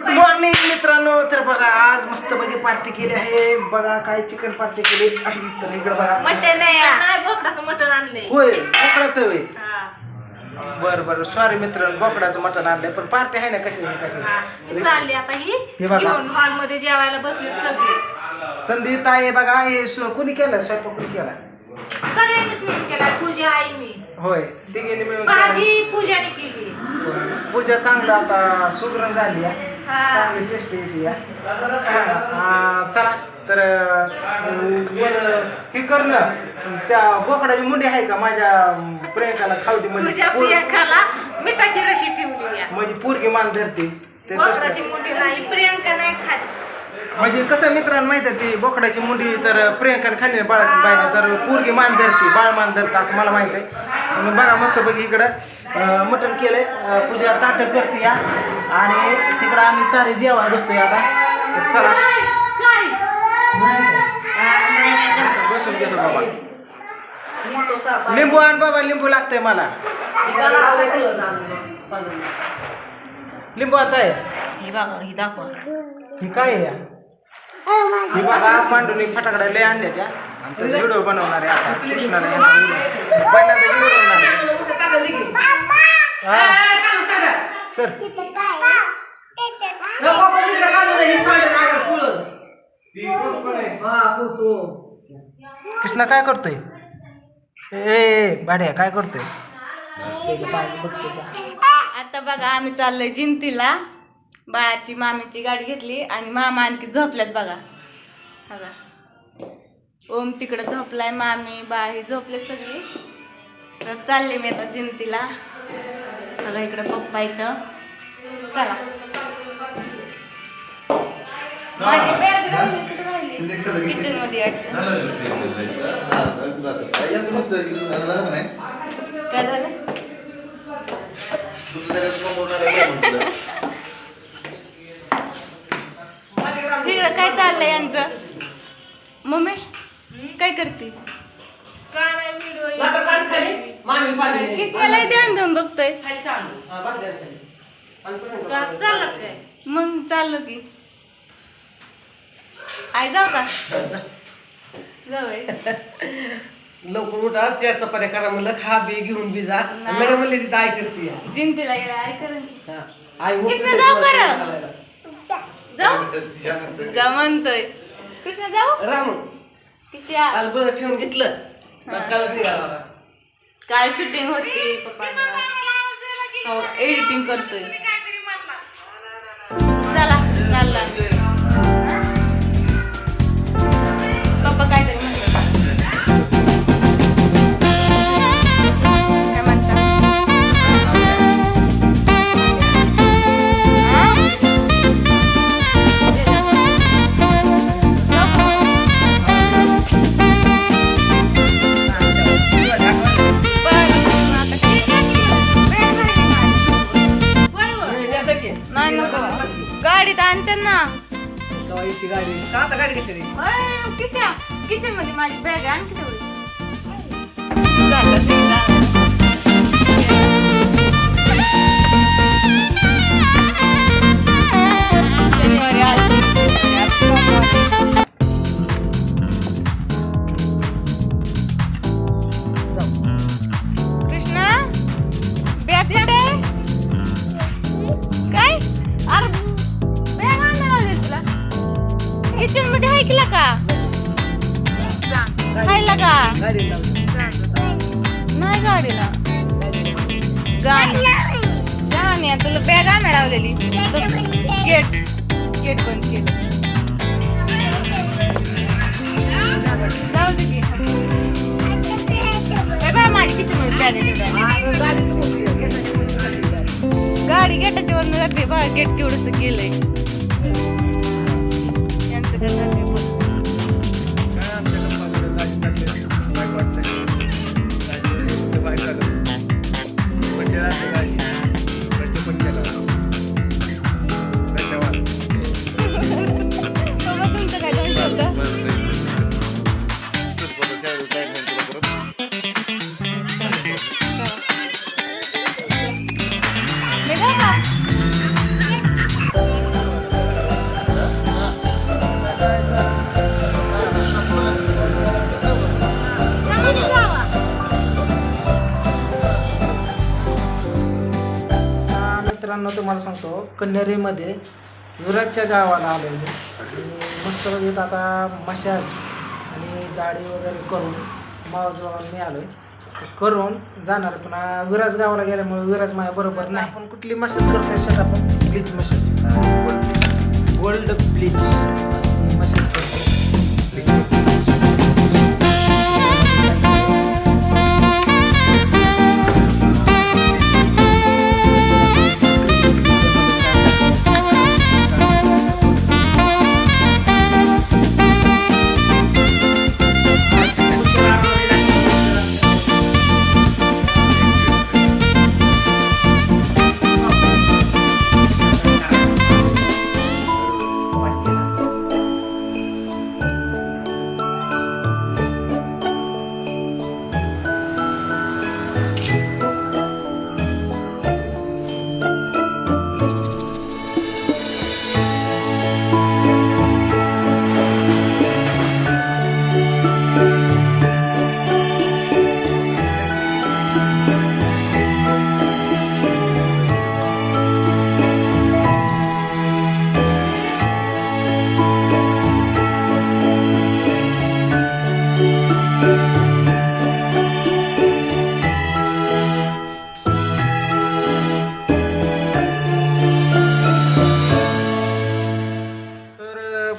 Good morning मित्रांनो. तर बघा आज मस्तपैकी पार्टी केली आहे. बघा काय चिकन पार्टी केली. तर इकडे बघा मटन नाही, बोकडाचं मटन आणलंय. होय बोकडाचं होय. बर सॉरी मित्रांनो, बोकडाचं मटण आणलंय पण पार्टी आहे ना कशी मी चालली आता ही घेऊन हॉल मध्ये जेवायला बसले सगळे. संदीप आहे बघा. हे कोणी केलं स्वयंपाक कोणी केला? सगळ्यांनीच मिळून केला. पूजा आई मी होय तिघींनी मिळून भाजी पूजाने केली. पूजा चांगलं आता सुगरण झाली आहे. चांगली टेस्ट येते. चला तर हे करणं त्या बोकडाची मुंडी आहे का माझ्या प्रियंकाला खाऊ दे तुझ्या प्रियंकाला मिठाची रशी ठेवली म्हणजे पोरगी मान धरते ते बोकडाची मुंडी नाही, प्रियंका नाही खात. म्हणजे कसं मित्रांनो माहिती आहे ती बोकडाची मुंडी तर प्रियंकाने खाल्ली बाळा बाईने तर पोरगी मान धरते बाळ मान धरतं असं मला माहित आहे. मग बघा मस्तपैकी इकडं मटण केलंय. पूजा ताटं करते या आणि तिकडं आम्ही सारे जेवाय बसतोय आता. चला बसून घेतो बाबा. लिंबू आण बाबा, लिंबू लागतंय मला. लिंबू आता आहे ही काय आहे ही बघा पांडुनी फटाकडा लय आणल्या त्या आणि त्याचा व्हिडिओ बनवणार आहे आता कृष्णाला पहिल्यांदा व्हिडिओ सर कृष्णा काय करतोय? ए भाड्या काय करतोय? आता बघा आम्ही चाललोय जिंतीला. बाळाची मामीची गाडी घेतली आणि मामा आणखी झोपल्यात बघा. ओम तिकडे झोपलाय, मामी बाळ ही झोपले सगळी. तर चालले मी आता जिंतीला. बघा इकडे पप्पा इथं. चला माझी बॅग राहिली कुठे राहिली? किचन मध्ये काय झालं? इकडं काय चाललंय यांचं? मम्मी काय करते? किसण्याला ध्यान देऊन बघतोय. मग चाललो की आई जाऊ का? लवकर उठा, चार चपात्या करा म्हणलं, खा बी घेऊन बी जा. मला म्हणले तिथं आई करते. जिंतीला गेला आई करेन. आई कृष्ण जाऊ कर. जाऊ जा म्हणतोय. कृष्ण जाऊ राम किशा काल बरं ठेवून घेतलं कालच निघाला. काय शूटिंग होती पप्पा एडिटिंग करतोय. चला चालला पप्पा काहीतरी म्हणतात. काय म्हणता? नाही नको गाडीत आणते ना. गाडी का आता गाडी कशी किशा किचन मध्ये माझी बॅग आणखी तेवढी. शनिवारी आली कृष्णा बॅग कुठे? काय अरे बॅग आणणार तुला किचन मध्ये ऐकला का? खायला का नाही गाडीला गाणी तुला बॅग आणा लावलेली. गेट बंद केलं. जाऊ दे की बाय माझी किचन मध्ये गाडी गेटाच्या वरनं जाते बघा. गेट केवढंसं केलंय यांचं कसं. तुमचं काय झालं? मित्रांनो तुम्हाला सांगतो कन्यारीमध्ये विराजच्या गावाला आलो आहे आणि मस्त बघित आता मशाज आणि दाढी वगैरे करून मावजवळ मी आलो आहे करून जाणार पण विराज गावाला गेल्यामुळे विराज माझ्या बरोबर नाही आपण कुठली मशाज करतो शेट आपण ब्लीच मशाज गोल्ड ब्लीच अशी मशाज करतो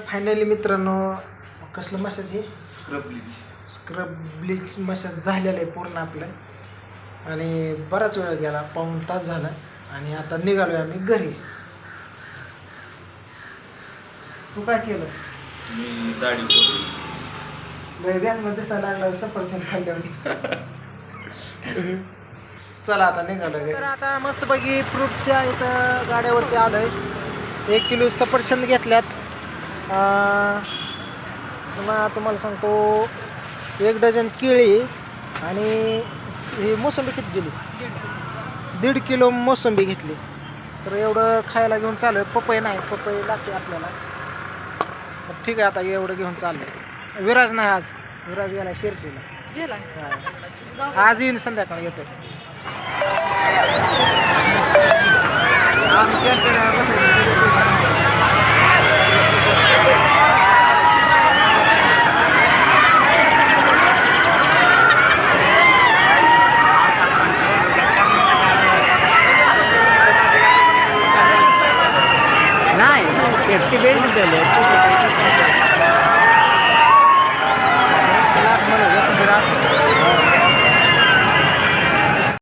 फायनली मित्रांनो कसलं मसाज आहे स्क्रब ब्लीच मसाज झालेलं आहे पूर्ण आपलं आणि बराच वेळ गेला पाऊण तास झाला आणि आता निघालो आहे आम्ही घरी. तू काय केलं? मी दाढी लय ध्यान दिसायला लागला सफरचंद खाल्ल्यावर. चला आता निघालो तर आता मस्तपैकी फ्रूटच्या इथं गाड्यावरती आलो आहे. 1 किलो सफरचंद घेतल्यात. तुम्हाला सांगतो 1 डझन केळी आणि ही मोसंबी किती गेली 1.5 किलो मोसंबी घेतली. तर एवढं खायला घेऊन चालू आहे. पपई नाही पपई लागते आपल्याला. ठीक आहे आता एवढं घेऊन चाललं. विराज नाही आज विराज गेला शिरपूरला गेला आज येईन संध्याकाळी येतो. नाही सेफ्टी बेल्ट दिले